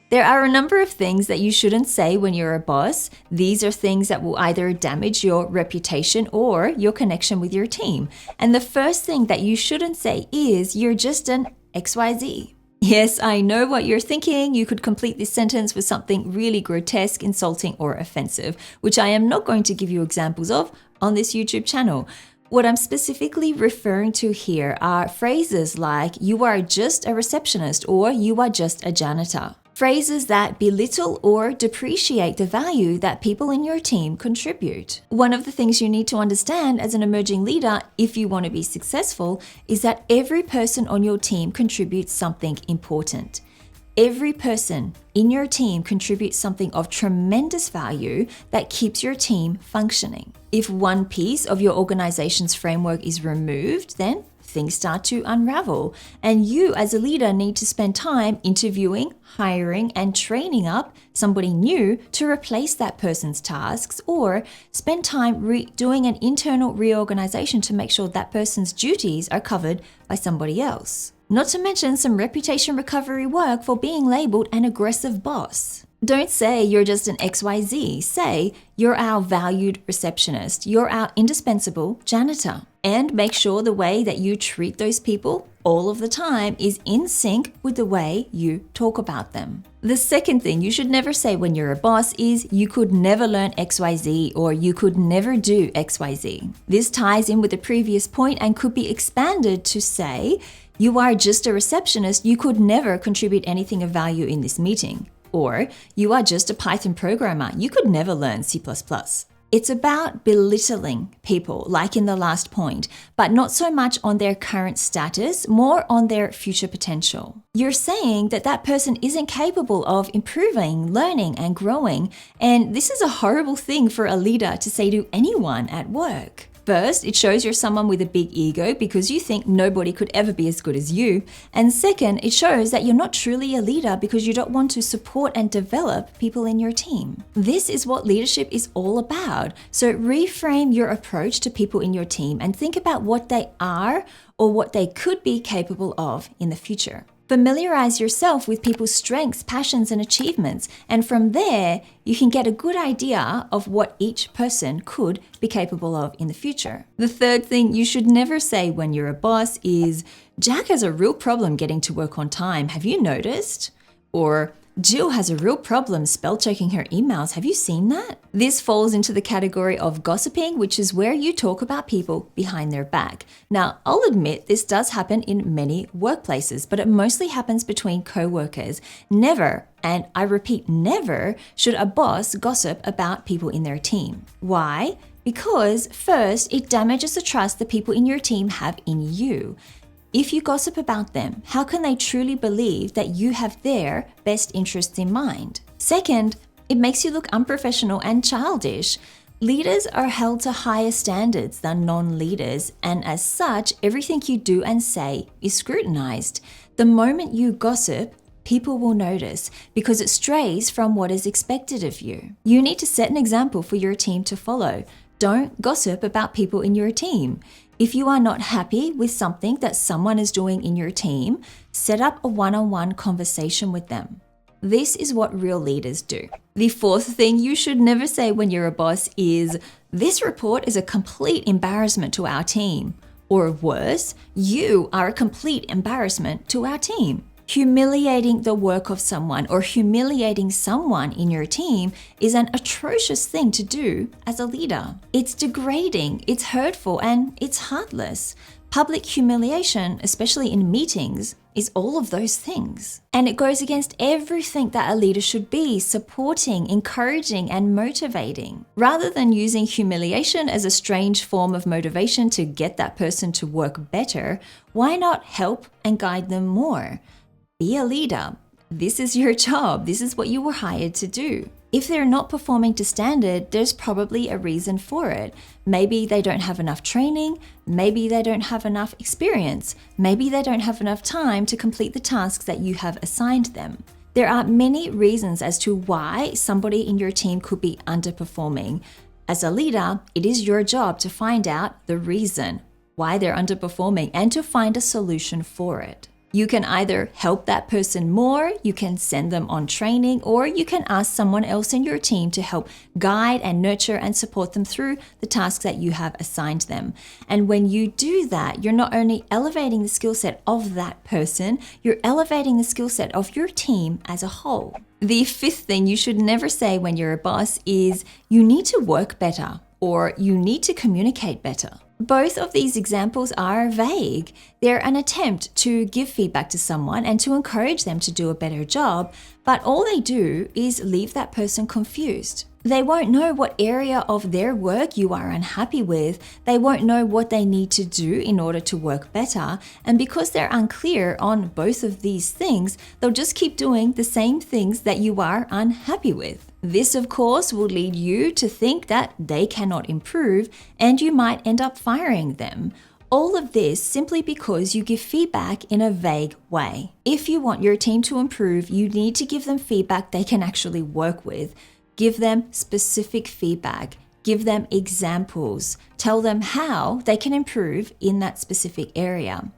There are a number of things that you shouldn't say when you're a boss. These are things that will either damage your reputation or your connection with your team. And the first thing that you shouldn't say is, you're just an XYZ. Yes, I know what you're thinking. You could complete this sentence with something really grotesque, insulting, or offensive, which I am not going to give you examples of on this YouTube channel. What I'm specifically referring to here are phrases like, you are just a receptionist, or you are just a janitor. Phrases that belittle or depreciate the value that people in your team contribute. One of the things you need to understand as an emerging leader, if you want to be successful, is that every person on your team contributes something important. Every person in your team contributes something of tremendous value that keeps your team functioning. If one piece of your organization's framework is removed, then things start to unravel. And you as a leader need to spend time interviewing, hiring, and training up somebody new to replace that person's tasks, or spend time doing an internal reorganization to make sure that person's duties are covered by somebody else. Not to mention some reputation recovery work for being labeled an aggressive boss. Don't say you're just an XYZ. Say you're our valued receptionist. You're our indispensable janitor. And make sure the way that you treat those people all of the time is in sync with the way you talk about them. The second thing you should never say when you're a boss is, you could never learn XYZ, or you could never do XYZ. This ties in with the previous point and could be expanded to say, you are just a receptionist. You could never contribute anything of value in this meeting. Or you are just a Python programmer. You could never learn C++. It's about belittling people, like in the last point, but not so much on their current status, more on their future potential. You're saying that that person isn't capable of improving, learning, and growing, and this is a horrible thing for a leader to say to anyone at work. First, it shows you're someone with a big ego because you think nobody could ever be as good as you. And second, it shows that you're not truly a leader because you don't want to support and develop people in your team. This is what leadership is all about. So reframe your approach to people in your team and think about what they are or what they could be capable of in the future. Familiarize yourself with people's strengths, passions, and achievements, and from there, you can get a good idea of what each person could be capable of in the future. The third thing you should never say when you're a boss is, Jack has a real problem getting to work on time. Have you noticed? Or, Jill has a real problem spell checking her emails. Have you seen that? This falls into the category of gossiping, which is where you talk about people behind their back. Now, I'll admit this does happen in many workplaces, but it mostly happens between co-workers. Never, and I repeat, never should a boss gossip about people in their team. Why? Because first, it damages the trust the people in your team have in you. If you gossip about them, how can they truly believe that you have their best interests in mind? Second, it makes you look unprofessional and childish. Leaders are held to higher standards than non-leaders, and as such, everything you do and say is scrutinized. The moment you gossip, people will notice because it strays from what is expected of you. You need to set an example for your team to follow. Don't gossip about people in your team. If you are not happy with something that someone is doing in your team, set up a one-on-one conversation with them. This is what real leaders do. The fourth thing you should never say when you're a boss is, this report is a complete embarrassment to our team. Or worse, you are a complete embarrassment to our team. Humiliating the work of someone or humiliating someone in your team is an atrocious thing to do as a leader. It's degrading, it's hurtful, and it's heartless. Public humiliation, especially in meetings, is all of those things. And it goes against everything that a leader should be, supporting, encouraging, and motivating. Rather than using humiliation as a strange form of motivation to get that person to work better, why not help and guide them more? Be a leader. This is your job. This is what you were hired to do. If they're not performing to standard, there's probably a reason for it. Maybe they don't have enough training. Maybe they don't have enough experience. Maybe they don't have enough time to complete the tasks that you have assigned them. There are many reasons as to why somebody in your team could be underperforming. As a leader, it is your job to find out the reason why they're underperforming and to find a solution for it. You can either help that person more, you can send them on training, or you can ask someone else in your team to help guide and nurture and support them through the tasks that you have assigned them. And when you do that, you're not only elevating the skill set of that person, you're elevating the skill set of your team as a whole. The fifth thing you should never say when you're a boss is you need to work better or you need to communicate better. Both of these examples are vague. They're an attempt to give feedback to someone and to encourage them to do a better job, but all they do is leave that person confused. They won't know what area of their work you are unhappy with. They won't know what they need to do in order to work better. And because they're unclear on both of these things, they'll just keep doing the same things that you are unhappy with. This, of course, will lead you to think that they cannot improve and you might end up firing them. All of this simply because you give feedback in a vague way. If you want your team to improve, you need to give them feedback they can actually work with. Give them specific feedback. Give them examples. Tell them how they can improve in that specific area.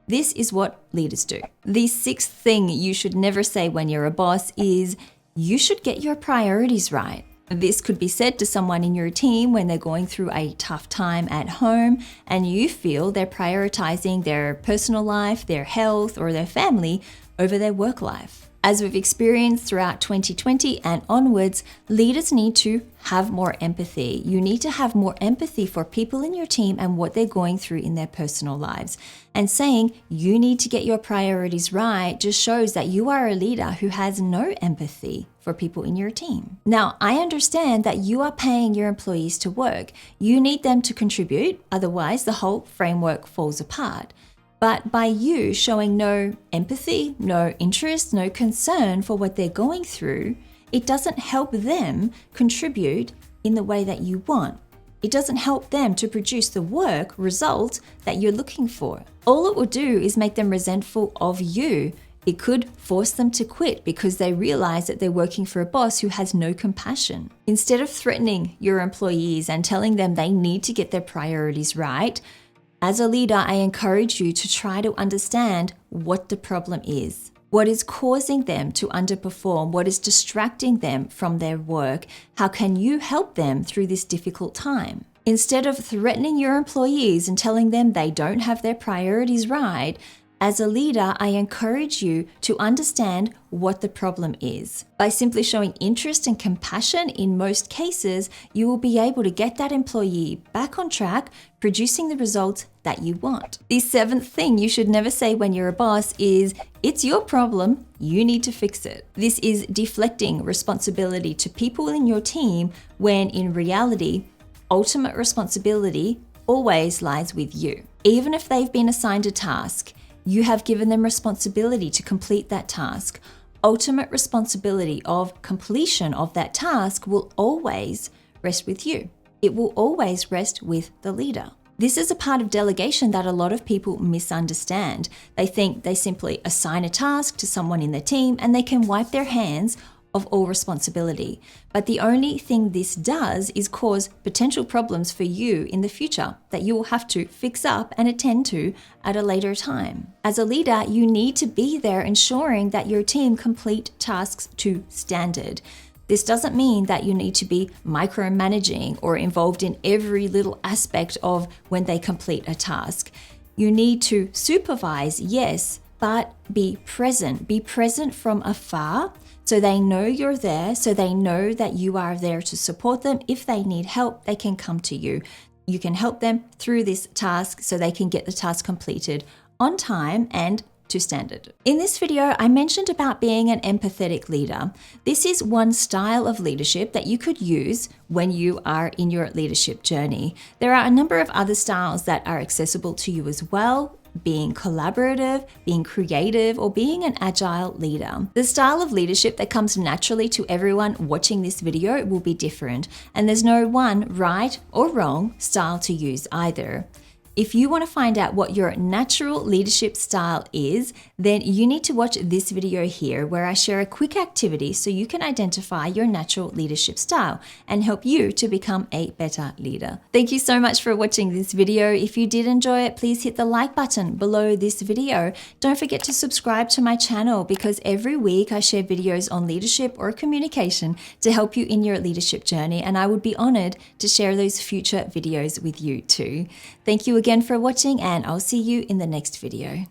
This is what leaders do. The sixth thing you should never say when you're a boss is you should get your priorities right. This could be said to someone in your team when they're going through a tough time at home and you feel they're prioritizing their personal life, their health, or their family over their work life. As we've experienced throughout 2020 and onwards, leaders need to have more empathy. You need to have more empathy for people in your team and what they're going through in their personal lives. And saying you need to get your priorities right just shows that you are a leader who has no empathy for people in your team. Now, I understand that you are paying your employees to work. You need them to contribute, otherwise the whole framework falls apart. But by you showing no empathy, no interest, no concern for what they're going through, it doesn't help them contribute in the way that you want. It doesn't help them to produce the work result that you're looking for. All it will do is make them resentful of you. It could force them to quit because they realize that they're working for a boss who has no compassion. Instead of threatening your employees and telling them they need to get their priorities right, as a leader, I encourage you to try to understand what the problem is. What is causing them to underperform? What is distracting them from their work? How can you help them through this difficult time? Instead of threatening your employees and telling them they don't have their priorities right, as a leader, I encourage you to understand what the problem is. By simply showing interest and compassion in most cases, you will be able to get that employee back on track, producing the results that you want. The seventh thing you should never say when you're a boss is, it's your problem, you need to fix it. This is deflecting responsibility to people in your team when in reality, ultimate responsibility always lies with you. Even if they've been assigned a task, you have given them responsibility to complete that task. Ultimate responsibility of completion of that task will always rest with you. It will always rest with the leader. This is a part of delegation that a lot of people misunderstand. They think they simply assign a task to someone in their team and they can wipe their hands of all responsibility. But the only thing this does is cause potential problems for you in the future that you will have to fix up and attend to at a later time. As a leader, you need to be there ensuring that your team complete tasks to standard. This doesn't mean that you need to be micromanaging or involved in every little aspect of when they complete a task. You need to supervise, yes, but be present. Be present from afar so they know you're there, so they know that you are there to support them. If they need help, they can come to you. You can help them through this task so they can get the task completed on time and to standard. In this video, I mentioned about being an empathetic leader. This is one style of leadership that you could use when you are in your leadership journey. There are a number of other styles that are accessible to you as well. Being collaborative, being creative, or being an agile leader. The style of leadership that comes naturally to everyone watching this video will be different, and there's no one right or wrong style to use either. If you want to find out what your natural leadership style is, then you need to watch this video here where I share a quick activity so you can identify your natural leadership style and help you to become a better leader. Thank you so much for watching this video. If you did enjoy it, please hit the like button below this video. Don't forget to subscribe to my channel because every week I share videos on leadership or communication to help you in your leadership journey, and I would be honored to share those future videos with you too. Thank you again for watching, and I'll see you in the next video.